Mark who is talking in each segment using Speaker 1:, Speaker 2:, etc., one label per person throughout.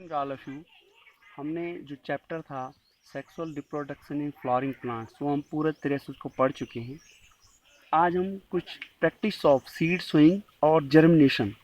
Speaker 1: All of you. हमने जो chapter था sexual reproduction in flowering plants वो हम पूरे तरह से उसको पढ़ चुके हैं। आज हम कुछ प्रैक्टिस ऑफ सीड सोइंग और जर्मिनेशन,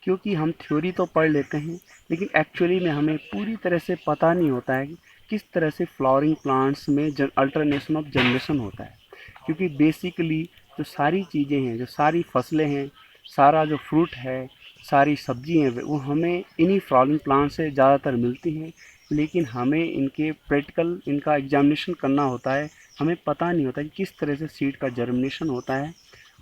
Speaker 1: क्योंकि हम थ्योरी तो पढ़ लेते हैं लेकिन एक्चुअली में हमें पूरी तरह से पता नहीं होता है कि किस तरह से फ्लावरिंग प्लांट्स में अल्टरनेशन ऑफ जनरेशन होता है। क्योंकि बेसिकली जो सारी चीज़ें हैं, जो सारी फसलें हैं, सारा जो फ्रूट है, सारी सब्जी हैं, वो हमें इन्हीं फ्लावरिंग प्लांट से ज़्यादातर मिलती हैं। लेकिन हमें इनके प्रैक्टिकल इनका एग्जामिनेशन करना होता है। हमें पता नहीं होता कि किस तरह से सीड का जर्मिनेशन होता है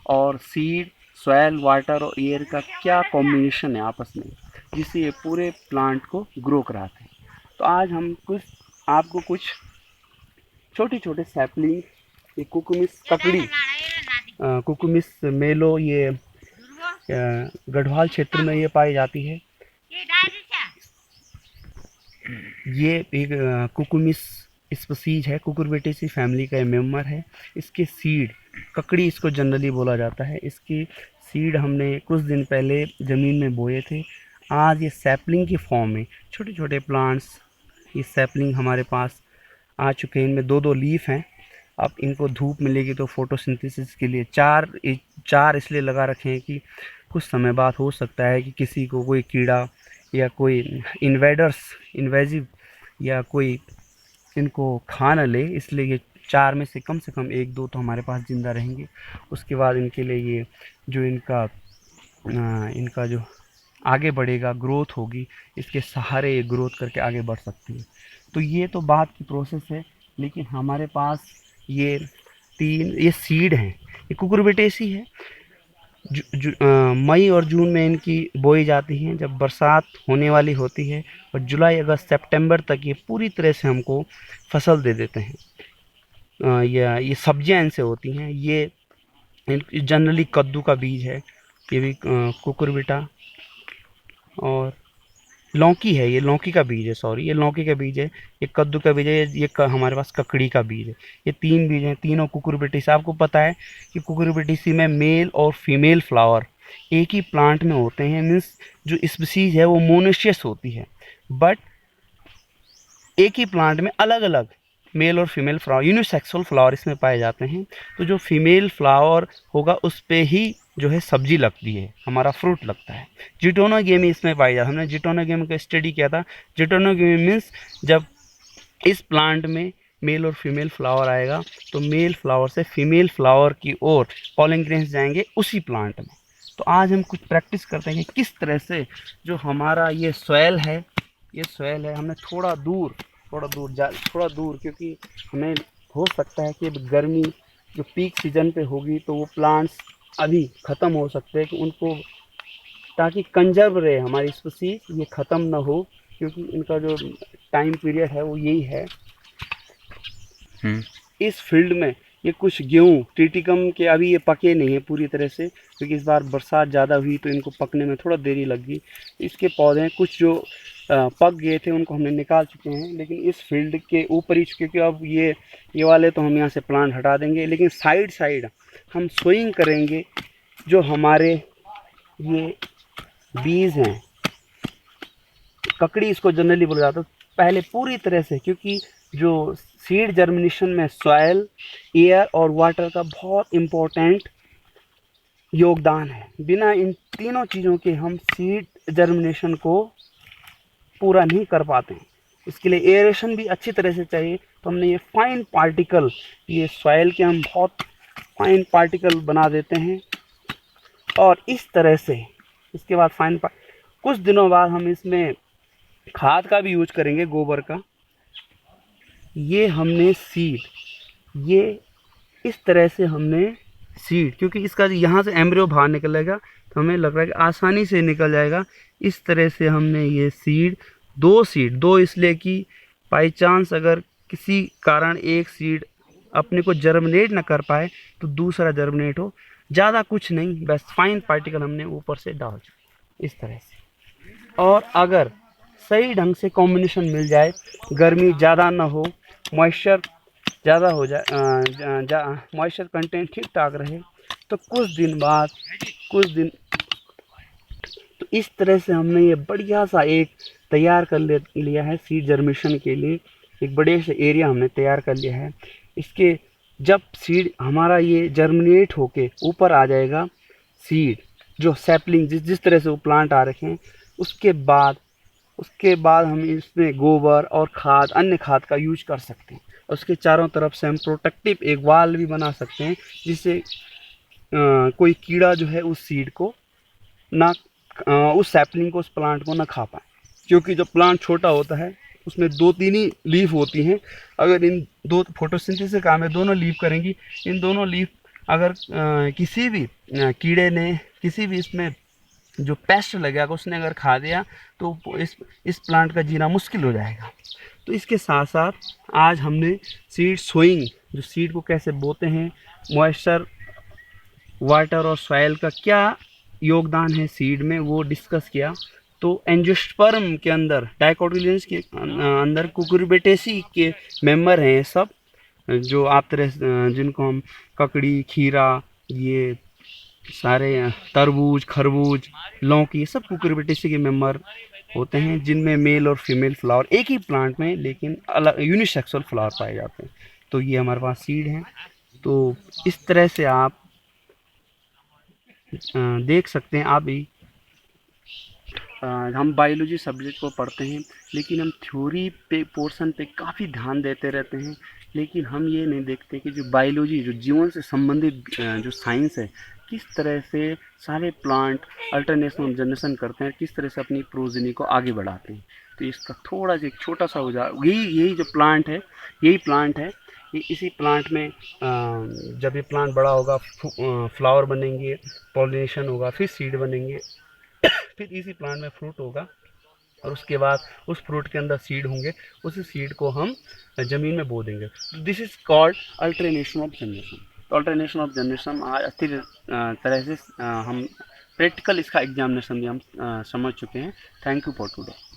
Speaker 1: और सीड, सॉयल, वाटर और एयर का क्या कॉम्बिनेशन है आपस में, जिससे ये पूरे प्लांट को ग्रो कराते हैं। तो आज हम आपको कुछ छोटे छोटे सैपलिंग, ये कुकुमिस ककड़ी, कुकुमिस मेलो, ये गढ़वाल क्षेत्र में ये पाई जाती है। ये एक कुकुमिस स्पीसीज है, कुकुरबिटेसी फैमिली का मेंबर है। इसके सीड, ककड़ी इसको जनरली बोला जाता है, इसकी सीड हमने कुछ दिन पहले ज़मीन में बोए थे। आज ये सैपलिंग की फॉर्म में छोटे छोटे प्लांट्स, ये सैपलिंग हमारे पास आ चुके हैं। इनमें दो दो लीफ हैं। अब इनको धूप मिलेगी तो फोटोसिंथेसिस के लिए चार इसलिए लगा रखे हैं कि कुछ समय बाद हो सकता है कि किसी को कोई कीड़ा या कोई इन्वेजिव या कोई इनको खा न ले, इसलिए ये चार में से कम एक दो तो हमारे पास ज़िंदा रहेंगे। उसके बाद इनके लिए ये जो इनका जो आगे बढ़ेगा, ग्रोथ होगी, इसके सहारे ये ग्रोथ करके आगे बढ़ सकती है। तो ये तो बाद की प्रोसेस है। लेकिन हमारे पास ये सीड हैं, ये कुकुरबिटेसी है। मई और जून में इनकी बोई जाती हैं जब बरसात होने वाली होती है, और जुलाई अगस्त सितंबर तक ये पूरी तरह से हमको फसल दे देते हैं। ये सब्जियां इनसे होती हैं। ये जनरली कद्दू का बीज है, ये भी कुकुरबिटा। और लौकी है, ये लौकी का बीज है, सॉरी, ये लौकी का बीज है। ये कद्दू का बीज है, हमारे पास ककड़ी का बीज है। ये तीन बीज हैं, तीनों कुकुरबिटेसी। आपको पता है कि कुकुरबिटेसी में मेल और फीमेल फ्लावर एक ही प्लांट में होते हैं। मीन्स जो स्पीसीज है वो मोनोशियस होती है, बट एक ही प्लांट में अलग अलग मेल और फीमेल फ्लावर, यूनिसेक्सुअल फ्लावर इसमें पाए जाते हैं। तो जो फीमेल फ्लावर होगा उस पे ही जो है सब्जी लगती है, हमारा फ्रूट लगता है। जिटोनोगेमी इसमें पाई जाती है। हमने जिटोनोगेमी का स्टडी किया था। जिटोनोगेमी मीन्स जब इस प्लांट में मेल और फीमेल फ्लावर आएगा तो मेल फ्लावर से फीमेल फ्लावर की ओर पॉलन ग्रेन्स जाएंगे उसी प्लांट में। तो आज हम कुछ प्रैक्टिस करते हैं कि किस तरह से जो हमारा ये सॉयल है, हमने थोड़ा दूर, क्योंकि हमें हो सकता है कि गर्मी जो पीक सीजन पे होगी तो वो प्लांट्स अभी ख़त्म हो सकते हैं, कि उनको ताकि कंजर्व रहे हमारी स्पीसीज, ये ख़त्म ना हो, क्योंकि इनका जो टाइम पीरियड है वो यही है। इस फील्ड में ये कुछ गेहूँ टिटिकम के अभी ये पके नहीं है पूरी तरह से, क्योंकि इस बार बरसात ज़्यादा हुई तो इनको पकने में थोड़ा देरी लगी। इसके पौधे कुछ जो पक गए थे उनको हमने निकाल चुके हैं, लेकिन इस फील्ड के ऊपर ही, क्योंकि अब ये वाले तो हम यहाँ से प्लांट हटा देंगे, लेकिन साइड हम सोइंग करेंगे। जो हमारे ये बीज हैं, ककड़ी इसको जनरली बोला जाता है, पहले पूरी तरह से, क्योंकि जो सीड जर्मिनेशन में सॉयल, एयर और वाटर का बहुत इम्पोर्टेंट योगदान है। बिना इन तीनों चीज़ों के हम सीड जर्मिनेशन को पूरा नहीं कर पाते हैं। इसके लिए एयरेशन भी अच्छी तरह से चाहिए। तो हमने ये फाइन पार्टिकल, ये सॉयल के हम बहुत फाइन पार्टिकल बना देते हैं, और इस तरह से इसके बाद कुछ दिनों बाद हम इसमें खाद का भी यूज करेंगे, गोबर का। ये हमने सीड, ये इस तरह से हमने सीड, क्योंकि इसका यहाँ से एम्ब्रियो बाहर निकलेगा तो हमें लग रहा है कि आसानी से निकल जाएगा। इस तरह से हमने ये दो इसलिए कि बाई चांस अगर किसी कारण एक सीड अपने को जर्मिनेट ना कर पाए तो दूसरा जर्मिनेट हो। ज़्यादा कुछ नहीं, बस फाइन पार्टिकल हमने ऊपर से डाल इस तरह से। और अगर सही ढंग से कॉम्बिनेशन मिल जाए, गर्मी ज़्यादा ना हो, मॉइस्चर ज़्यादा हो जाए, मॉइस्चर कंटेंट ठीक ठाक रहे, तो कुछ दिन तो इस तरह से हमने ये बढ़िया सा एक तैयार कर लिया है सीड जर्मिनेशन के लिए। एक बड़े से एरिया हमने तैयार कर लिया है। इसके जब सीड हमारा ये जर्मिनेट होके ऊपर आ जाएगा, सीड जो सैपलिंग जिस तरह से वो प्लांट आ रखे हैं, उसके बाद हम इसमें गोबर और खाद, अन्य खाद का यूज कर सकते हैं। उसके चारों तरफ से हम प्रोटेक्टिव एक वाल भी बना सकते हैं, जिससे कोई कीड़ा जो है उस सीड को ना, उस सैपलिंग को, उस प्लांट को ना खा पाए। क्योंकि जब प्लांट छोटा होता है उसमें 2-3 ही लीफ होती हैं। अगर इन दो फोटोसिंथेसिस से काम है, दोनों लीफ करेंगी। इन दोनों लीफ अगर किसी भी कीड़े ने, किसी भी इसमें जो पेस्ट लगेगा उसने अगर खा दिया, तो इस प्लांट का जीना मुश्किल हो जाएगा। तो इसके साथ साथ आज हमने सीड सोइंग, जो सीड को कैसे बोते हैं, मॉइस्चर, वाटर और सॉइल का क्या योगदान है सीड में, वो डिस्कस किया। तो एंजियोस्पर्म के अंदर, डाइकोटिलियंस के अंदर कुकुरबिटेसी के मेंबर हैं ये सब, जो आप तरह जिनको हम ककड़ी, खीरा, ये सारे तरबूज, खरबूज, लौकी, ये सब कुकुरबिटेसी के मेंबर होते हैं, जिनमें मेल और फीमेल फ्लावर एक ही प्लांट में लेकिन अलग यूनिसेक्सुअल फ्लावर पाए जाते हैं। तो ये हमारे पास सीड हैं। तो इस तरह से आप देख सकते हैं। आप भी हम बायोलॉजी सब्जेक्ट को पढ़ते हैं, लेकिन हम थ्योरी पे, पोर्शन पे काफ़ी ध्यान देते रहते हैं, लेकिन हम ये नहीं देखते कि जो बायोलॉजी, जो जीवन से संबंधित जो साइंस है, किस तरह से सारे प्लांट अल्टरनेशन ऑफ जनरेशन करते हैं, किस तरह से अपनी प्रोजेनी को आगे बढ़ाते हैं। तो इसका थोड़ा सा एक छोटा सा उदाहरण, यही जो प्लांट है, यही प्लांट है। इसी प्लांट में जब ये प्लांट बड़ा होगा, फ्लावर बनेंगे, पॉलिनेशन होगा, फिर सीड बनेंगे, फिर इसी प्लांट में फ्रूट होगा, और उसके बाद उस फ्रूट के अंदर सीड होंगे। उसी सीड को हम ज़मीन में बो देंगे। This is called alternation of generation. Alternation of generation आज अच्छी तरह से हम प्रैक्टिकल इसका एग्जामिनेशन भी हम समझ चुके हैं। Thank you for today.